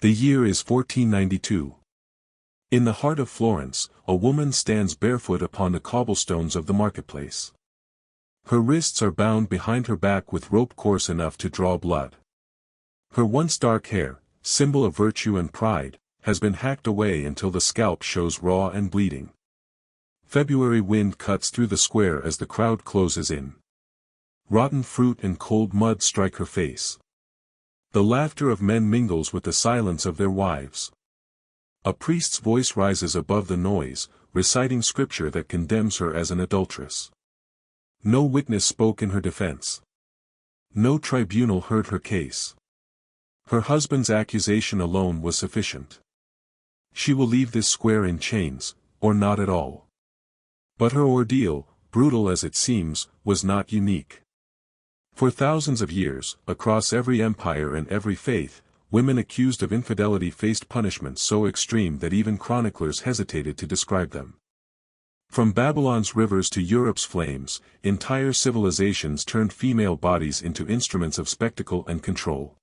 The year is 1492. In the heart of Florence, a woman stands barefoot upon the cobblestones of the marketplace. Her wrists are bound behind her back with rope coarse enough to draw blood. Her once dark hair, symbol of virtue and pride, has been hacked away until the scalp shows raw and bleeding. February wind cuts through the square as the crowd closes in. Rotten fruit and cold mud strike her face. The laughter of men mingles with the silence of their wives. A priest's voice rises above the noise, reciting scripture that condemns her as an adulteress. No witness spoke in her defense. No tribunal heard her case. Her husband's accusation alone was sufficient. She will leave this square in chains, or not at all. But her ordeal, brutal as it seems, was not unique. For thousands of years, across every empire and every faith, women accused of infidelity faced punishments so extreme that even chroniclers hesitated to describe them. From Babylon's rivers to Europe's flames, entire civilizations turned female bodies into instruments of spectacle and control.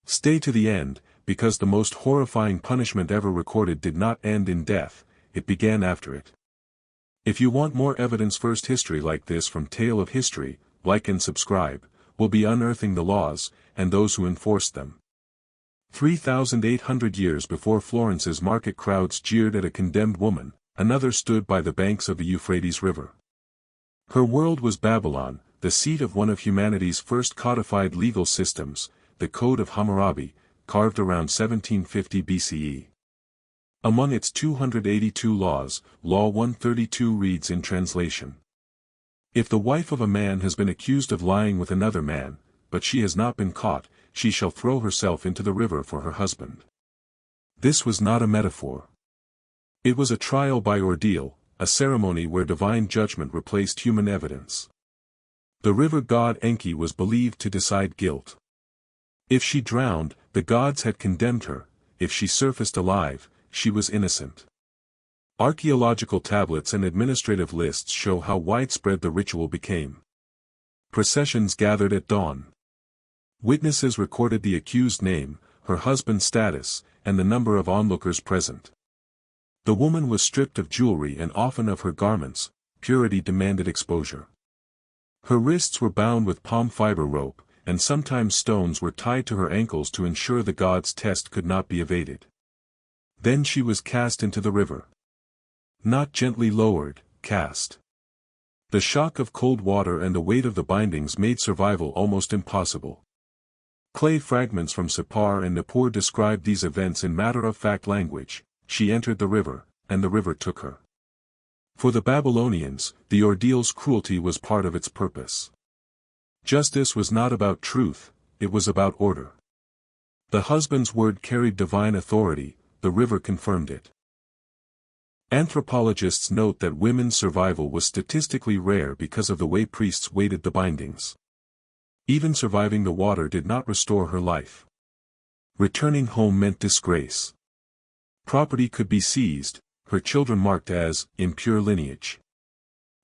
Stay to the end, because the most horrifying punishment ever recorded did not end in death, it began after it. If you want more evidence-first history like this from Tale of History, like and subscribe. We'll be unearthing the laws, and those who enforced them. 3,800 years before Florence's market crowds jeered at a condemned woman, another stood by the banks of the Euphrates River. Her world was Babylon, the seat of one of humanity's first codified legal systems, the Code of Hammurabi, carved around 1750 BCE. Among its 282 laws, Law 132 reads in translation: If the wife of a man has been accused of lying with another man, but she has not been caught, she shall throw herself into the river for her husband. This was not a metaphor. It was a trial by ordeal, a ceremony where divine judgment replaced human evidence. The river god Enki was believed to decide guilt. If she drowned, the gods had condemned her; if she surfaced alive, she was innocent. Archaeological tablets and administrative lists show how widespread the ritual became. Processions gathered at dawn. Witnesses recorded the accused name, her husband's status, and the number of onlookers present. The woman was stripped of jewelry and often of her garments; purity demanded exposure. Her wrists were bound with palm fiber rope, and sometimes stones were tied to her ankles to ensure the god's test could not be evaded. Then she was cast into the river. Not gently lowered, cast. The shock of cold water and the weight of the bindings made survival almost impossible. Clay fragments from Sippar and Nippur describe these events in matter-of-fact language: she entered the river, and the river took her. For the Babylonians, the ordeal's cruelty was part of its purpose. Justice was not about truth, it was about order. The husband's word carried divine authority, the river confirmed it. Anthropologists note that women's survival was statistically rare because of the way priests weighted the bindings. Even surviving the water did not restore her life. Returning home meant disgrace. Property could be seized, her children marked as impure lineage.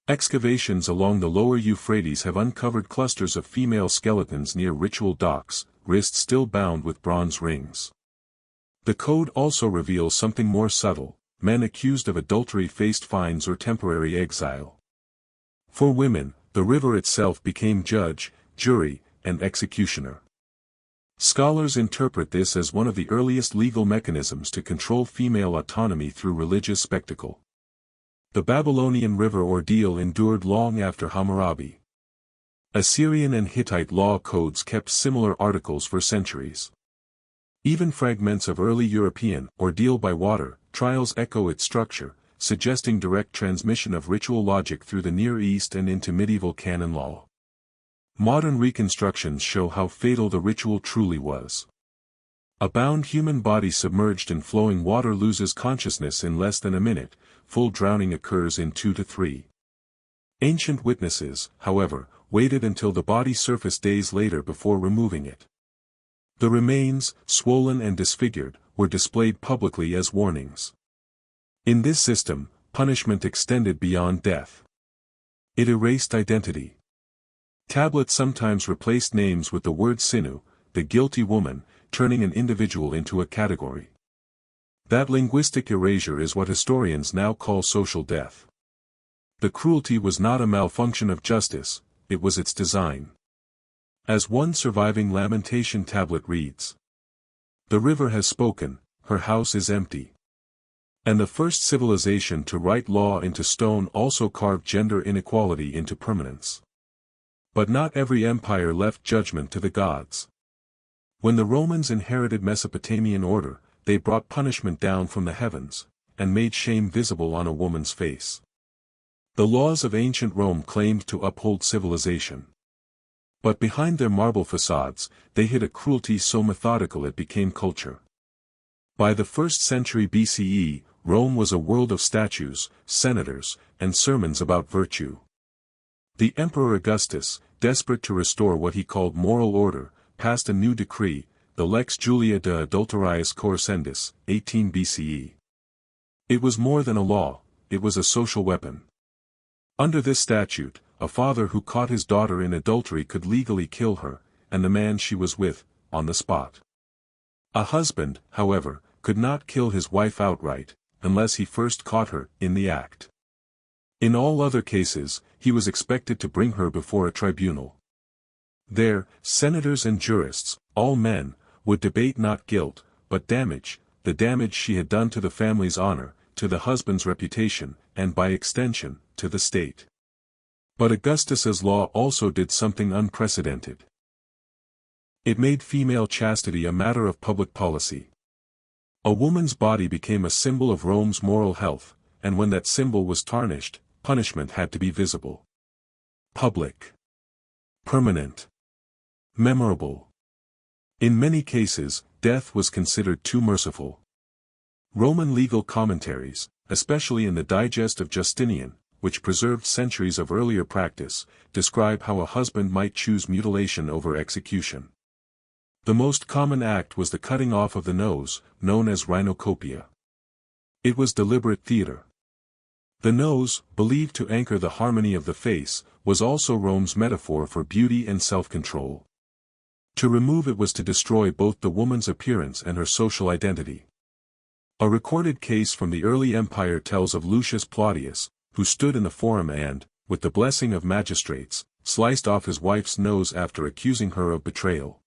Excavations along the lower Euphrates have uncovered clusters of female skeletons near ritual docks, wrists still bound with bronze rings. The code also reveals something more subtle: men accused of adultery faced fines or temporary exile. For women, the river itself became judge, jury, and executioner. Scholars interpret this as one of the earliest legal mechanisms to control female autonomy through religious spectacle. The Babylonian river ordeal endured long after Hammurabi. Assyrian and Hittite law codes kept similar articles for centuries. Even fragments of early European ordeal by water trials echo its structure, suggesting direct transmission of ritual logic through the Near East and into medieval canon law. Modern reconstructions show how fatal the ritual truly was. A bound human body submerged in flowing water loses consciousness in less than a minute, full drowning occurs in 2 to 3. Ancient witnesses, however, waited until the body surfaced days later before removing it. The remains, swollen and disfigured, were displayed publicly as warnings. In this system, punishment extended beyond death. It erased identity. Tablets sometimes replaced names with the word Sinu, the guilty woman, turning an individual into a category. That linguistic erasure is what historians now call social death. The cruelty was not a malfunction of justice, it was its design. As one surviving lamentation tablet reads, "The river has spoken, her house is empty." And the first civilization to write law into stone also carved gender inequality into permanence. But not every empire left judgment to the gods. When the Romans inherited Mesopotamian order, they brought punishment down from the heavens, and made shame visible on a woman's face. The laws of ancient Rome claimed to uphold civilization. But behind their marble facades, they hid a cruelty so methodical it became culture. By the 1st century BCE, Rome was a world of statues, senators, and sermons about virtue. The Emperor Augustus, desperate to restore what he called moral order, passed a new decree, the Lex Julia de Adulteresses Coercendis, 18 BCE. It was more than a law, it was a social weapon. Under this statute, a father who caught his daughter in adultery could legally kill her, and the man she was with, on the spot. A husband, however, could not kill his wife outright, unless he first caught her in the act. In all other cases, he was expected to bring her before a tribunal. There, senators and jurists, all men, would debate not guilt, but damage, the damage she had done to the family's honor, to the husband's reputation, and by extension, to the state. But Augustus's law also did something unprecedented. It made female chastity a matter of public policy. A woman's body became a symbol of Rome's moral health, and when that symbol was tarnished, punishment had to be visible, public, permanent, memorable. In many cases, death was considered too merciful. Roman legal commentaries, especially in the Digest of Justinian, which preserved centuries of earlier practice, describe how a husband might choose mutilation over execution. The most common act was the cutting off of the nose, known as rhinocopia. It was deliberate theater. The nose, believed to anchor the harmony of the face, was also Rome's metaphor for beauty and self-control. To remove it was to destroy both the woman's appearance and her social identity. A recorded case from the early empire tells of Lucius Plautius, who stood in the forum and, with the blessing of magistrates, sliced off his wife's nose after accusing her of betrayal.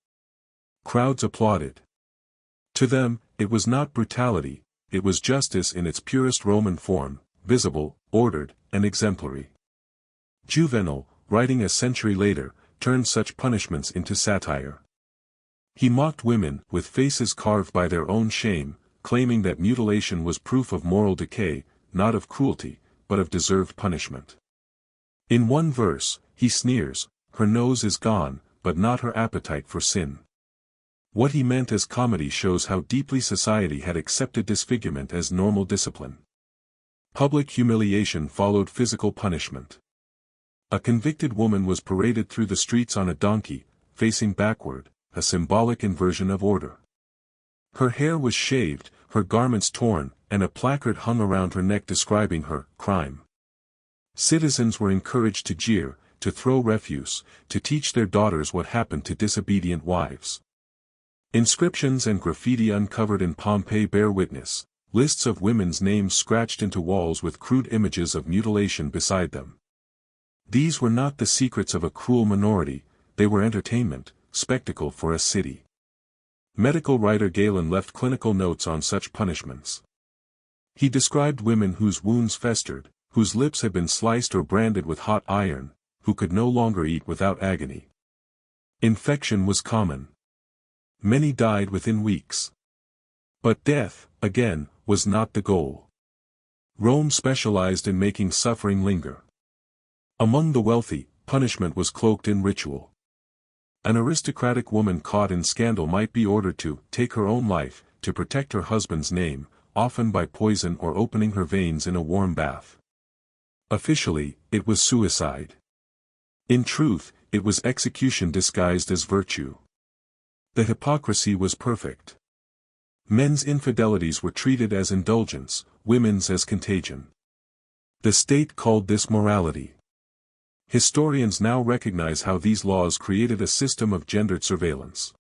Crowds applauded. To them, it was not brutality, it was justice in its purest Roman form, visible, ordered, and exemplary. Juvenal, writing a century later, turned such punishments into satire. He mocked women with faces carved by their own shame, claiming that mutilation was proof of moral decay, not of cruelty, but of deserved punishment. In one verse, he sneers, "Her nose is gone, but not her appetite for sin." What he meant as comedy shows how deeply society had accepted disfigurement as normal discipline. Public humiliation followed physical punishment. A convicted woman was paraded through the streets on a donkey, facing backward, a symbolic inversion of order. Her hair was shaved, her garments torn, and a placard hung around her neck describing her crime. Citizens were encouraged to jeer, to throw refuse, to teach their daughters what happened to disobedient wives. Inscriptions and graffiti uncovered in Pompeii bear witness, lists of women's names scratched into walls with crude images of mutilation beside them. These were not the secrets of a cruel minority, they were entertainment, spectacle for a city. Medical writer Galen left clinical notes on such punishments. He described women whose wounds festered, whose lips had been sliced or branded with hot iron, who could no longer eat without agony. Infection was common. Many died within weeks. But death, again, was not the goal. Rome specialized in making suffering linger. Among the wealthy, punishment was cloaked in ritual. An aristocratic woman caught in scandal might be ordered to take her own life, to protect her husband's name, often by poison or opening her veins in a warm bath. Officially, it was suicide. In truth, it was execution disguised as virtue. The hypocrisy was perfect. Men's infidelities were treated as indulgence, women's as contagion. The state called this morality. Historians now recognize how these laws created a system of gendered surveillance.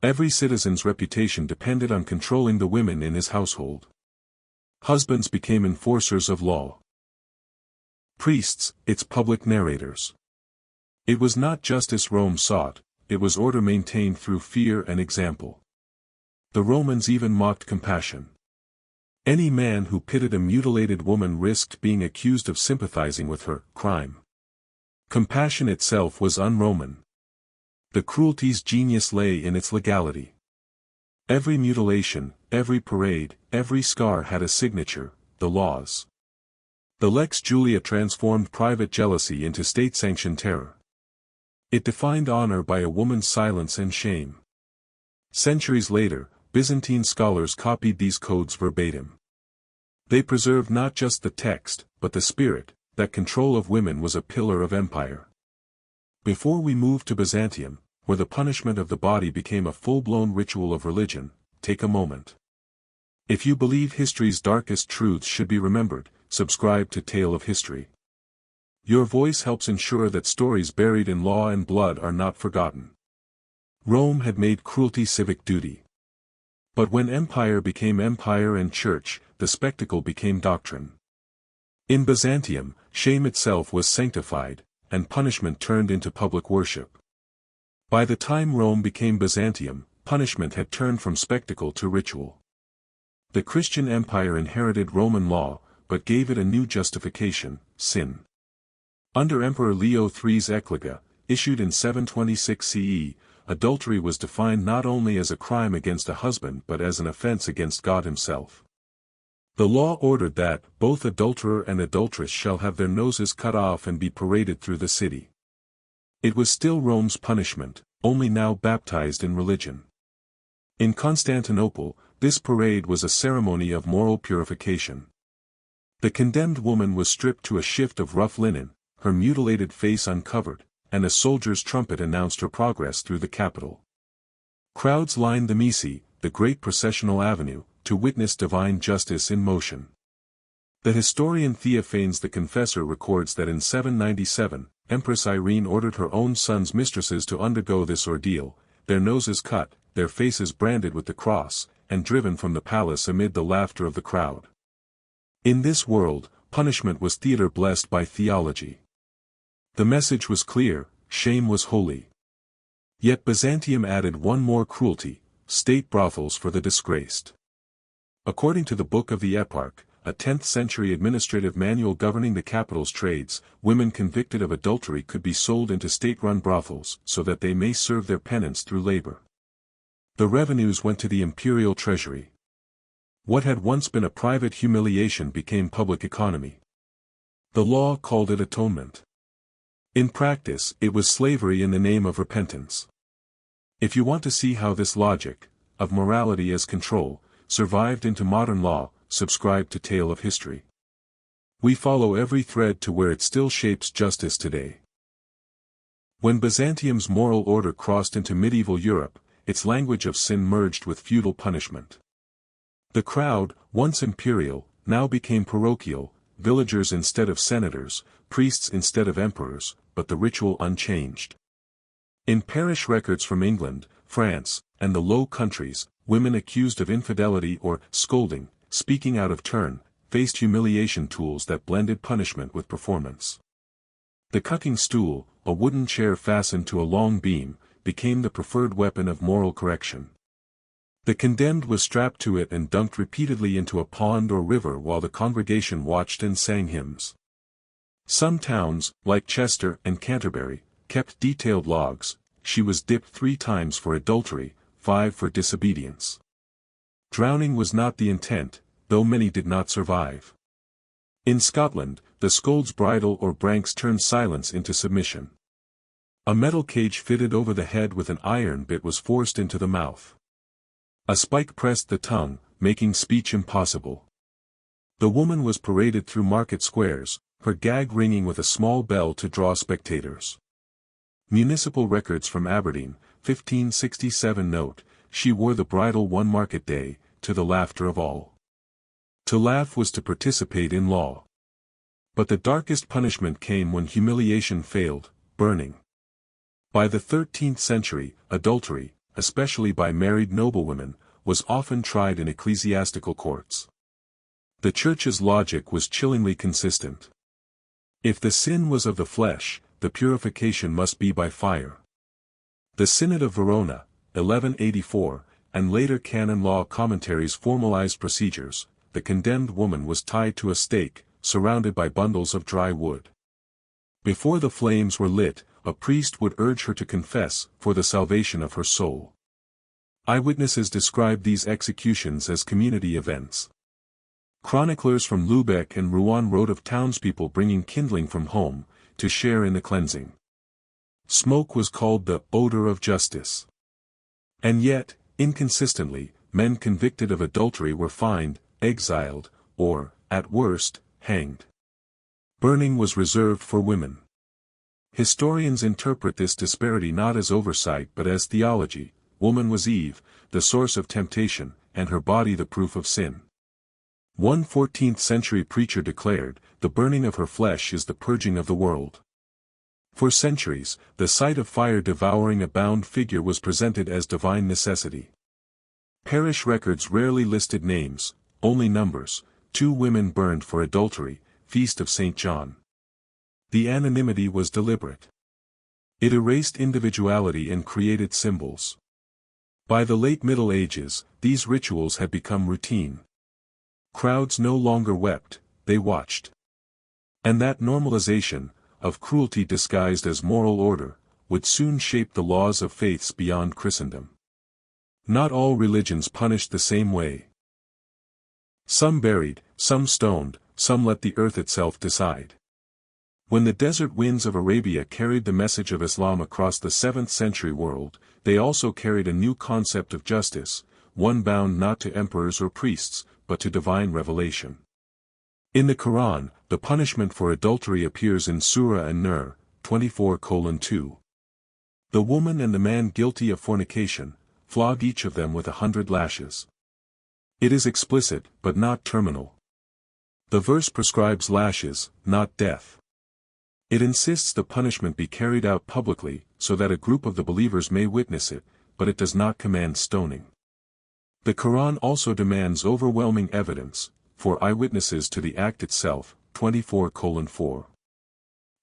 Every citizen's reputation depended on controlling the women in his household. Husbands became enforcers of law. Priests, its public narrators. It was not justice Rome sought, it was order maintained through fear and example. The Romans even mocked compassion. Any man who pitied a mutilated woman risked being accused of sympathizing with her crime. Compassion itself was un-Roman. The cruelty's genius lay in its legality. Every mutilation, every parade, every scar had a signature, the laws. The Lex Julia transformed private jealousy into state-sanctioned terror. It defined honor by a woman's silence and shame. Centuries later, Byzantine scholars copied these codes verbatim. They preserved not just the text, but the spirit, that control of women was a pillar of empire. Before we move to Byzantium, where the punishment of the body became a full-blown ritual of religion, take a moment. If you believe history's darkest truths should be remembered, subscribe to Tale of History. Your voice helps ensure that stories buried in law and blood are not forgotten. Rome had made cruelty civic duty. But when empire became empire and church, the spectacle became doctrine. In Byzantium, shame itself was sanctified, and punishment turned into public worship. By the time Rome became Byzantium, punishment had turned from spectacle to ritual. The Christian empire inherited Roman law, but gave it a new justification: sin. Under Emperor Leo III's Ecclesia, issued in 726 CE, adultery was defined not only as a crime against a husband but as an offense against God himself. The law ordered that both adulterer and adulteress shall have their noses cut off and be paraded through the city. It was still Rome's punishment, only now baptized in religion. In Constantinople, this parade was a ceremony of moral purification. The condemned woman was stripped to a shift of rough linen, her mutilated face uncovered, and a soldier's trumpet announced her progress through the capital. Crowds lined the Misi, the great processional avenue, to witness divine justice in motion. The historian Theophanes the Confessor records that in 797, Empress Irene ordered her own sons' mistresses to undergo this ordeal, their noses cut, their faces branded with the cross, and driven from the palace amid the laughter of the crowd. In this world, punishment was theater blessed by theology. The message was clear: shame was holy. Yet Byzantium added one more cruelty: state brothels for the disgraced. According to the Book of the Eparch, a 10th-century administrative manual governing the capital's trades, women convicted of adultery could be sold into state-run brothels so that they may serve their penance through labor. The revenues went to the imperial treasury. What had once been a private humiliation became public economy. The law called it atonement. In practice, it was slavery in the name of repentance. If you want to see how this logic, of morality as control, survived into modern law, subscribe to Tale of History. We follow every thread to where it still shapes justice today. When Byzantium's moral order crossed into medieval Europe, its language of sin merged with feudal punishment. The crowd, once imperial, now became parochial, villagers instead of senators, priests instead of emperors, but the ritual unchanged. In parish records from England, France, and the Low Countries, women accused of infidelity or scolding, speaking out of turn, faced humiliation tools that blended punishment with performance. The cucking stool, a wooden chair fastened to a long beam, became the preferred weapon of moral correction. The condemned was strapped to it and dunked repeatedly into a pond or river while the congregation watched and sang hymns. Some towns, like Chester and Canterbury, kept detailed logs: she was dipped 3 times for adultery, 5 for disobedience. Drowning was not the intent, though many did not survive. In Scotland, the scold's bridle or branks turned silence into submission. A metal cage fitted over the head with an iron bit was forced into the mouth. A spike pressed the tongue, making speech impossible. The woman was paraded through market squares, her gag ringing with a small bell to draw spectators. Municipal records from Aberdeen, 1567 note, she wore the bridle one market day, to the laughter of all. To laugh was to participate in law. But the darkest punishment came when humiliation failed: burning. By the 13th century, adultery, especially by married noblewomen, was often tried in ecclesiastical courts. The Church's logic was chillingly consistent. If the sin was of the flesh, the purification must be by fire. The Synod of Verona, 1184, and later canon law commentaries formalized procedures. The condemned woman was tied to a stake, surrounded by bundles of dry wood. Before the flames were lit, a priest would urge her to confess for the salvation of her soul. Eyewitnesses described these executions as community events. Chroniclers from Lübeck and Rouen wrote of townspeople bringing kindling from home, to share in the cleansing. Smoke was called the odor of justice. And yet, inconsistently, men convicted of adultery were fined, exiled, or, at worst, hanged. Burning was reserved for women. Historians interpret this disparity not as oversight but as theology. Woman was Eve, the source of temptation, and her body the proof of sin. One 14th-century preacher declared, "The burning of her flesh is the purging of the world." For centuries, the sight of fire devouring a bound figure was presented as divine necessity. Parish records rarely listed names, only numbers. 2 women burned for adultery, Feast of St. John. The anonymity was deliberate. It erased individuality and created symbols. By the late Middle Ages, these rituals had become routine. Crowds no longer wept, they watched. And that normalization, of cruelty disguised as moral order, would soon shape the laws of faiths beyond Christendom. Not all religions punished the same way. Some buried, some stoned, some let the earth itself decide. When the desert winds of Arabia carried the message of Islam across the 7th-century world, they also carried a new concept of justice, one bound not to emperors or priests, but to divine revelation. In the Quran, the punishment for adultery appears in Surah An-Nur, 24:2. The woman and the man guilty of fornication, flog each of them with 100 lashes. It is explicit, but not terminal. The verse prescribes lashes, not death. It insists the punishment be carried out publicly, so that a group of the believers may witness it, but it does not command stoning. The Quran also demands overwhelming evidence, for eyewitnesses to the act itself, 24:4.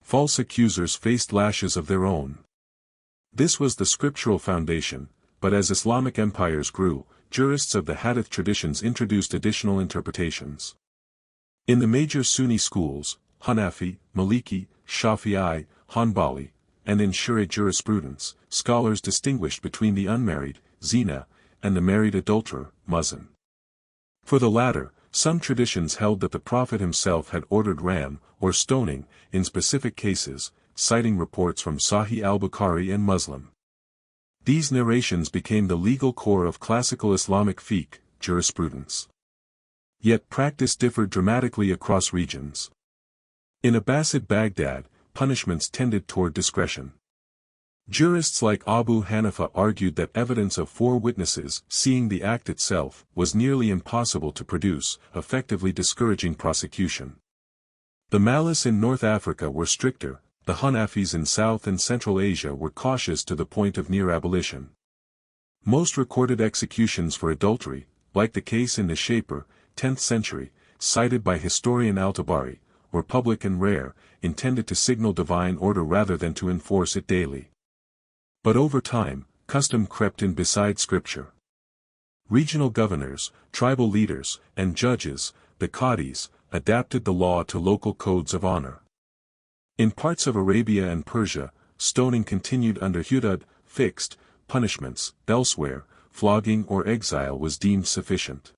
False accusers faced lashes of their own. This was the scriptural foundation, but as Islamic empires grew, jurists of the Hadith traditions introduced additional interpretations. In the major Sunni schools, Hanafi, Maliki, Shafi'i, Hanbali, and in Shura jurisprudence, scholars distinguished between the unmarried, zina, and the married adulterer, muzin. For the latter, some traditions held that the Prophet himself had ordered ram, or stoning, in specific cases, citing reports from Sahih al-Bukhari and Muslim. These narrations became the legal core of classical Islamic fiqh, jurisprudence. Yet practice differed dramatically across regions. In Abbasid Baghdad, punishments tended toward discretion. Jurists like Abu Hanifa argued that evidence of 4 witnesses seeing the act itself was nearly impossible to produce, effectively discouraging prosecution. The Malis in North Africa were stricter, the Hanafis in South and Central Asia were cautious to the point of near abolition. Most recorded executions for adultery, like the case in the Shaper, 10th century, cited by historian Al-Tabari, were public and rare, intended to signal divine order rather than to enforce it daily. But over time, custom crept in beside scripture. Regional governors, tribal leaders, and judges, the qadis, adapted the law to local codes of honor. In parts of Arabia and Persia, stoning continued under hudud, fixed, punishments. Elsewhere, flogging or exile was deemed sufficient.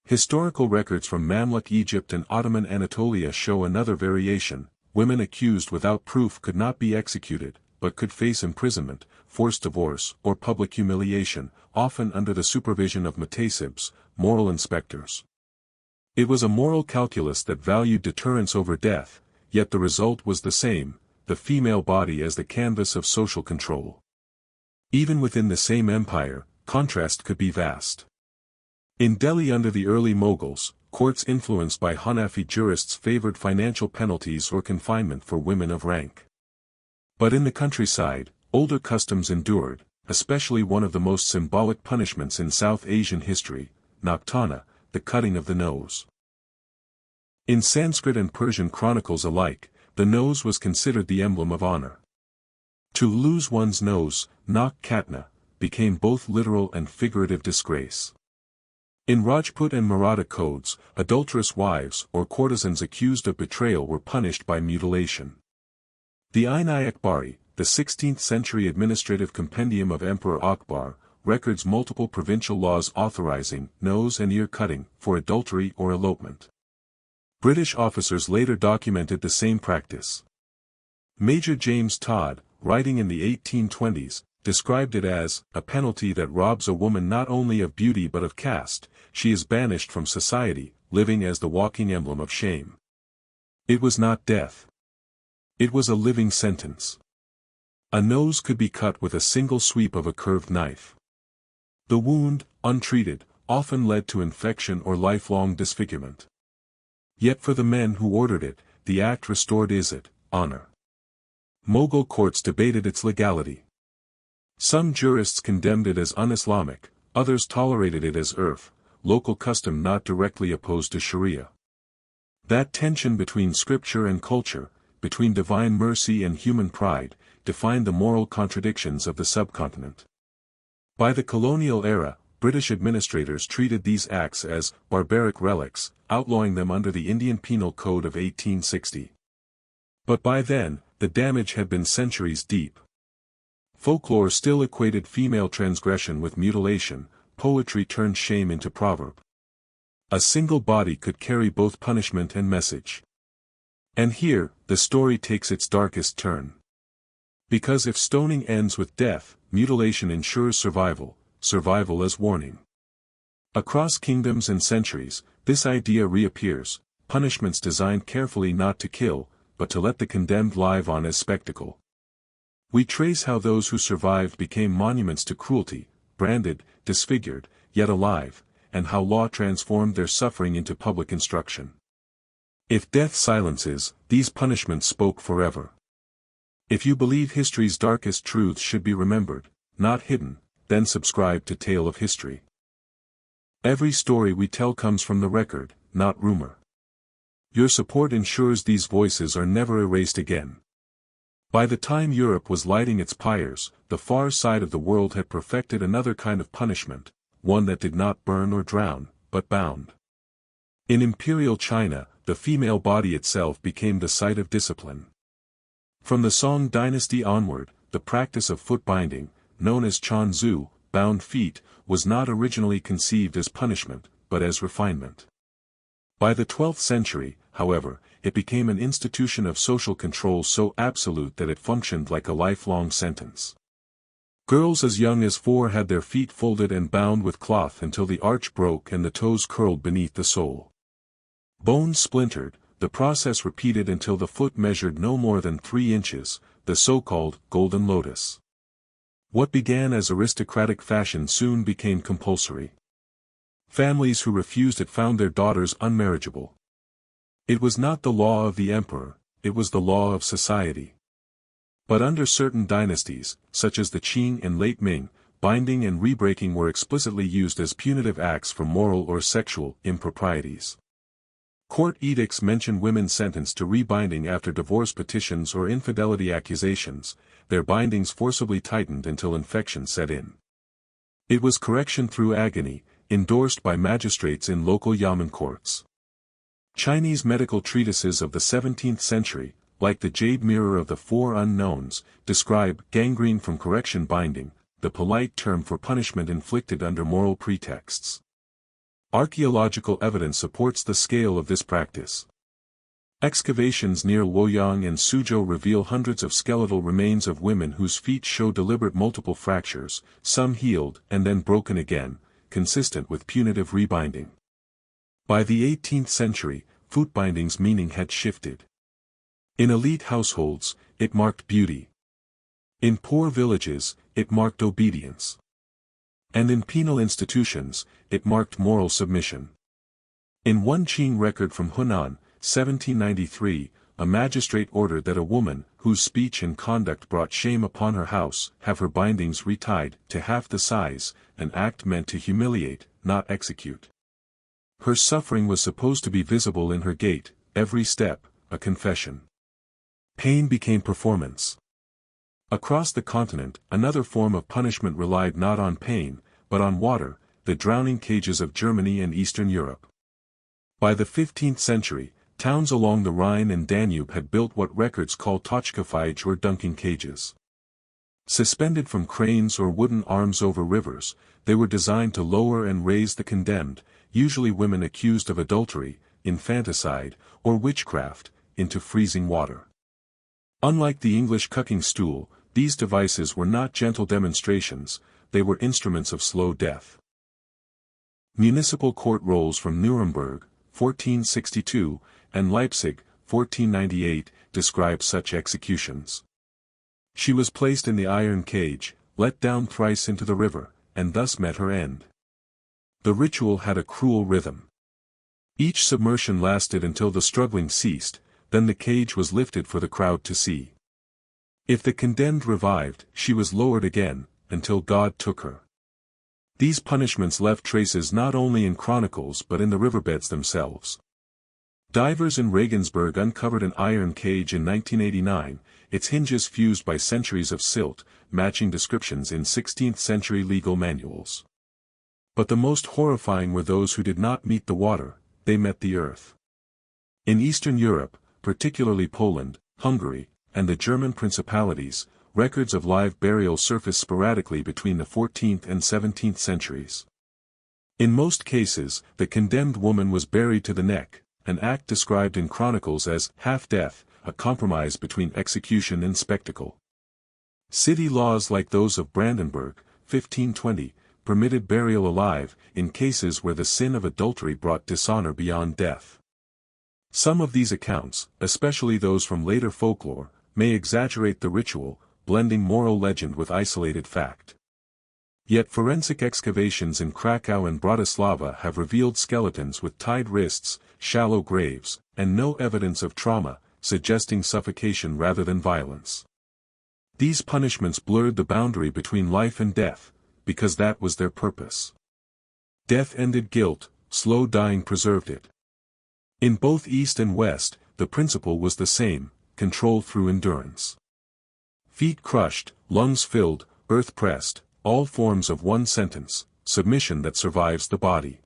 Historical records from Mamluk Egypt and Ottoman Anatolia show another variation. Women accused without proof could not be executed, but could face imprisonment, forced divorce, or public humiliation, often under the supervision of mutasibs, moral inspectors. It was a moral calculus that valued deterrence over death, yet the result was the same, the female body as the canvas of social control. Even within the same empire, contrast could be vast. In Delhi under the early Mughals, courts influenced by Hanafi jurists favored financial penalties or confinement for women of rank. But in the countryside, older customs endured. especially one of the most symbolic punishments in South Asian history, naktana, the cutting of the nose. In Sanskrit and Persian chronicles alike, the nose was considered the emblem of honor. To lose one's nose, nak katna, became both literal and figurative disgrace. In Rajput and Maratha codes, adulterous wives or courtesans accused of betrayal were punished by mutilation. The Ain-i Akbari, the 16th-century administrative compendium of Emperor Akbar, records multiple provincial laws authorizing nose and ear cutting for adultery or elopement. British officers later documented the same practice. Major James Todd, writing in the 1820s, described it as a penalty that robs a woman not only of beauty but of caste. She is banished from society, living as the walking emblem of shame. It was not death. It was a living sentence. A nose could be cut with a single sweep of a curved knife. The wound, untreated, often led to infection or lifelong disfigurement. Yet for the men who ordered it, the act restored Izzat, honor. Mughal courts debated its legality. Some jurists condemned it as un-Islamic, others tolerated it as urf, local custom not directly opposed to Sharia. That tension between scripture and culture, between divine mercy and human pride, defined the moral contradictions of the subcontinent. By the colonial era, British administrators treated these acts as barbaric relics, outlawing them under the Indian Penal Code of 1860. But by then, the damage had been centuries deep. Folklore still equated female transgression with mutilation, poetry turned shame into proverb. A single body could carry both punishment and message. And here, the story takes its darkest turn. Because if stoning ends with death, mutilation ensures survival, survival as warning. Across kingdoms and centuries, this idea reappears, punishments designed carefully not to kill, but to let the condemned live on as spectacle. We trace how those who survived became monuments to cruelty, branded, disfigured, yet alive, and how law transformed their suffering into public instruction. If death silences, these punishments spoke forever. If you believe history's darkest truths should be remembered, not hidden, then subscribe to Tale of History. Every story we tell comes from the record, not rumor. Your support ensures these voices are never erased again. By the time Europe was lighting its pyres, the far side of the world had perfected another kind of punishment, one that did not burn or drown, but bound. In imperial China, the female body itself became the site of discipline. From the Song dynasty onward, the practice of foot binding, known as Chanzu, bound feet, was not originally conceived as punishment, but as refinement. By the 12th century, however, it became an institution of social control so absolute that it functioned like a lifelong sentence. Girls as young as 4 had their feet folded and bound with cloth until the arch broke and the toes curled beneath the sole. Bones splintered, the process repeated until the foot measured no more than 3 inches, the so-called golden lotus. What began as aristocratic fashion soon became compulsory. Families who refused it found their daughters unmarriageable. It was not the law of the emperor, it was the law of society. But under certain dynasties, such as the Qing and late Ming, binding and rebreaking were explicitly used as punitive acts for moral or sexual improprieties. Court edicts mention women sentenced to rebinding after divorce petitions or infidelity accusations, their bindings forcibly tightened until infection set in. It was correction through agony, endorsed by magistrates in local yamen courts. Chinese medical treatises of the 17th century, like the Jade Mirror of the Four Unknowns, describe gangrene from correction binding, the polite term for punishment inflicted under moral pretexts. Archaeological evidence supports the scale of this practice. Excavations near Luoyang and Suzhou reveal hundreds of skeletal remains of women whose feet show deliberate multiple fractures, some healed and then broken again, consistent with punitive rebinding. By the 18th century, foot binding's meaning had shifted. In elite households, it marked beauty. In poor villages, it marked obedience. And in penal institutions, it marked moral submission. In one Qing record from Hunan, 1793, a magistrate ordered that a woman, whose speech and conduct brought shame upon her house, have her bindings retied to half the size, an act meant to humiliate, not execute. Her suffering was supposed to be visible in her gait, every step, a confession. Pain became performance. Across the continent, another form of punishment relied not on pain, but on water, the drowning cages of Germany and Eastern Europe. By the 15th century, towns along the Rhine and Danube had built what records call Totschkefeige or dunking cages. Suspended from cranes or wooden arms over rivers, they were designed to lower and raise the condemned, usually women accused of adultery, infanticide, or witchcraft, into freezing water. Unlike the English cucking stool, these devices were not gentle demonstrations, they were instruments of slow death. Municipal court rolls from Nuremberg, 1462, and Leipzig, 1498, describe such executions. She was placed in the iron cage, let down thrice into the river, and thus met her end. The ritual had a cruel rhythm. Each submersion lasted until the struggling ceased, then the cage was lifted for the crowd to see. If the condemned revived, she was lowered again, until God took her. These punishments left traces not only in chronicles but in the riverbeds themselves. Divers in Regensburg uncovered an iron cage in 1989, its hinges fused by centuries of silt, matching descriptions in 16th-century legal manuals. But the most horrifying were those who did not meet the water, they met the earth. In Eastern Europe, particularly Poland, Hungary, and the German principalities, records of live burial surfaced sporadically between the 14th and 17th centuries. In most cases, the condemned woman was buried to the neck, an act described in chronicles as half-death, a compromise between execution and spectacle. City laws like those of Brandenburg, 1520, permitted burial alive, in cases where the sin of adultery brought dishonor beyond death. Some of these accounts, especially those from later folklore, may exaggerate the ritual, blending moral legend with isolated fact. Yet forensic excavations in Krakow and Bratislava have revealed skeletons with tied wrists, shallow graves, and no evidence of trauma, suggesting suffocation rather than violence. These punishments blurred the boundary between life and death, because that was their purpose. Death ended guilt, slow dying preserved it. In both East and West, the principle was the same, control through endurance. Feet crushed, lungs filled, earth pressed, all forms of one sentence, submission that survives the body.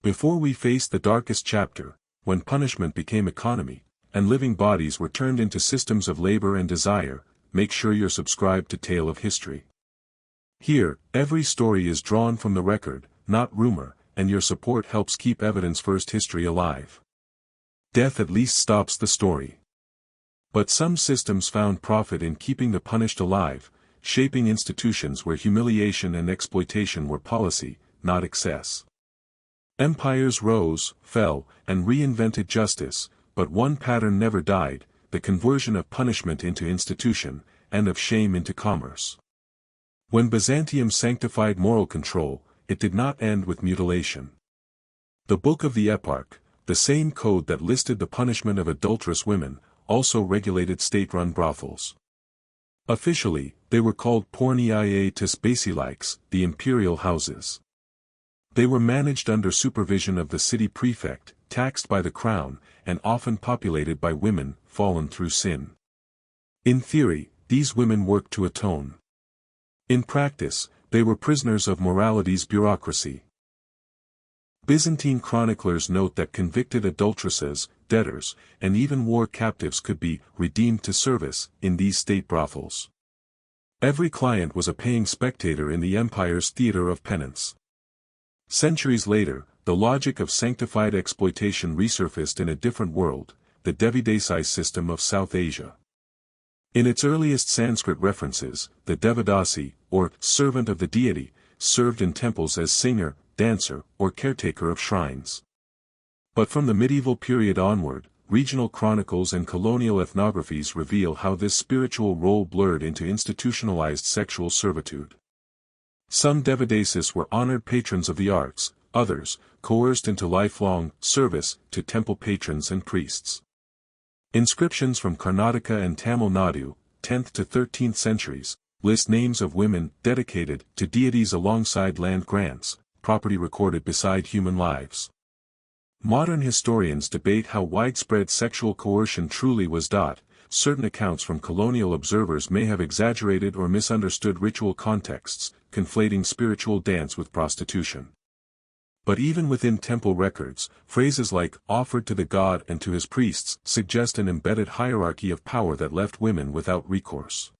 Before we face the darkest chapter, when punishment became economy, and living bodies were turned into systems of labor and desire, make sure you're subscribed to Tale of History. Here, every story is drawn from the record, not rumor, and your support helps keep evidence-first history alive. Death at least stops the story. But some systems found profit in keeping the punished alive, shaping institutions where humiliation and exploitation were policy, not excess. Empires rose, fell, and reinvented justice, but one pattern never died, the conversion of punishment into institution, and of shame into commerce. When Byzantium sanctified moral control, it did not end with mutilation. The Book of the Eparch, the same code that listed the punishment of adulterous women, also regulated state-run brothels. Officially, they were called porniae tis basilikes, the imperial houses. They were managed under supervision of the city prefect, taxed by the crown, and often populated by women, fallen through sin. In theory, these women worked to atone. In practice, they were prisoners of morality's bureaucracy. Byzantine chroniclers note that convicted adulteresses, debtors, and even war captives could be redeemed to service in these state brothels. Every client was a paying spectator in the empire's theater of penance. Centuries later, the logic of sanctified exploitation resurfaced in a different world, the Devidasi system of South Asia. In its earliest Sanskrit references, the Devadasi, or servant of the deity, served in temples as singer, dancer, or caretaker of shrines. But from the medieval period onward, regional chronicles and colonial ethnographies reveal how this spiritual role blurred into institutionalized sexual servitude. Some Devadasis were honored patrons of the arts, others, coerced into lifelong service to temple patrons and priests. Inscriptions from Karnataka and Tamil Nadu, 10th to 13th centuries, list names of women dedicated to deities alongside land grants, property recorded beside human lives. Modern historians debate how widespread sexual coercion truly was. Certain accounts from colonial observers may have exaggerated or misunderstood ritual contexts, conflating spiritual dance with prostitution. But even within temple records, phrases like "offered to the god and to his priests" suggest an embedded hierarchy of power that left women without recourse.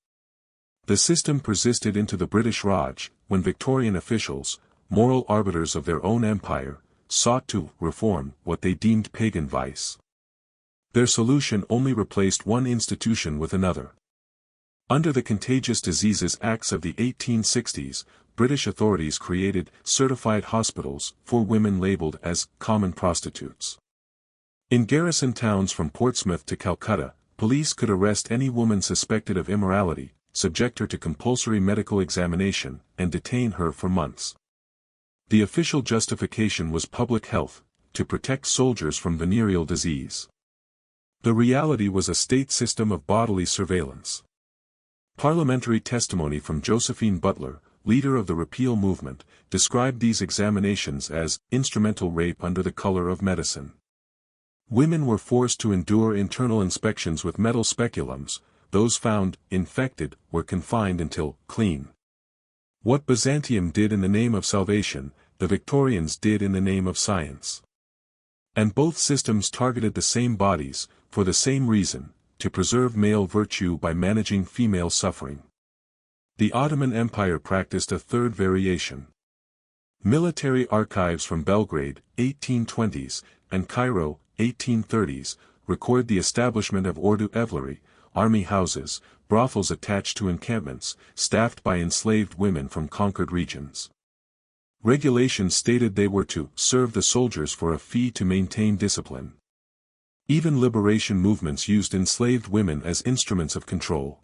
The system persisted into the British Raj, when Victorian officials, moral arbiters of their own empire, sought to reform what they deemed pagan vice. Their solution only replaced one institution with another. Under the Contagious Diseases Acts of the 1860s, British authorities created certified hospitals for women labeled as common prostitutes. In garrison towns from Portsmouth to Calcutta, police could arrest any woman suspected of immorality, subject her to compulsory medical examination, and detain her for months. The official justification was public health, to protect soldiers from venereal disease. The reality was a state system of bodily surveillance. Parliamentary testimony from Josephine Butler, leader of the repeal movement, described these examinations as instrumental rape under the color of medicine. Women were forced to endure internal inspections with metal speculums. Those found infected were confined until clean. What Byzantium did in the name of salvation, the Victorians did in the name of science. And both systems targeted the same bodies, for the same reason, to preserve male virtue by managing female suffering. The Ottoman Empire practiced a third variation. Military archives from Belgrade, 1820s, and Cairo, 1830s, record the establishment of ordu evleri, army houses, brothels attached to encampments, staffed by enslaved women from conquered regions. Regulations stated they were to serve the soldiers for a fee to maintain discipline. Even liberation movements used enslaved women as instruments of control.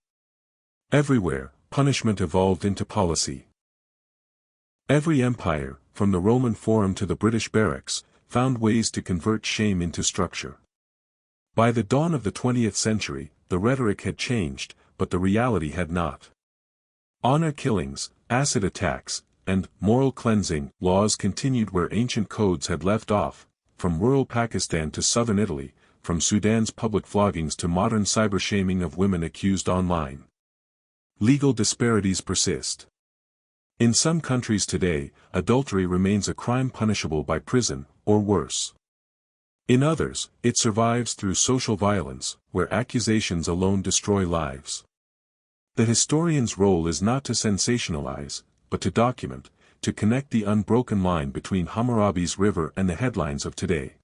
Everywhere, punishment evolved into policy. Every empire, from the Roman Forum to the British barracks, found ways to convert shame into structure. By the dawn of the 20th century, the rhetoric had changed, but the reality had not. Honor killings, acid attacks, and moral cleansing laws continued where ancient codes had left off, from rural Pakistan to southern Italy, from Sudan's public floggings to modern cybershaming of women accused online. Legal disparities persist. In some countries today, adultery remains a crime punishable by prison, or worse. In others, it survives through social violence, where accusations alone destroy lives. The historian's role is not to sensationalize, but to document, to connect the unbroken line between Hammurabi's river and the headlines of today.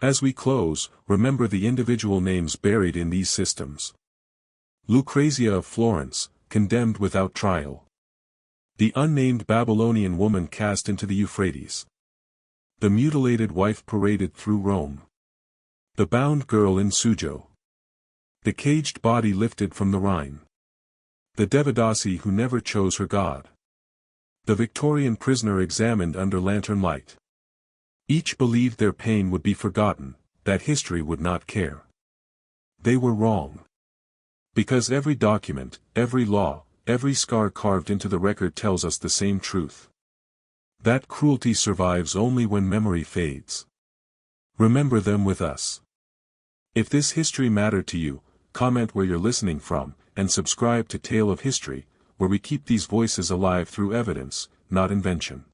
As we close, remember the individual names buried in these systems. Lucrezia of Florence, condemned without trial. The unnamed Babylonian woman cast into the Euphrates. The mutilated wife paraded through Rome. The bound girl in Suzhou. The caged body lifted from the Rhine. The Devadasi who never chose her god. The Victorian prisoner examined under lantern light. Each believed their pain would be forgotten, that history would not care. They were wrong. Because every document, every law, every scar carved into the record tells us the same truth. That cruelty survives only when memory fades. Remember them with us. If this history mattered to you, comment where you're listening from, and subscribe to Tale of History, where we keep these voices alive through evidence, not invention.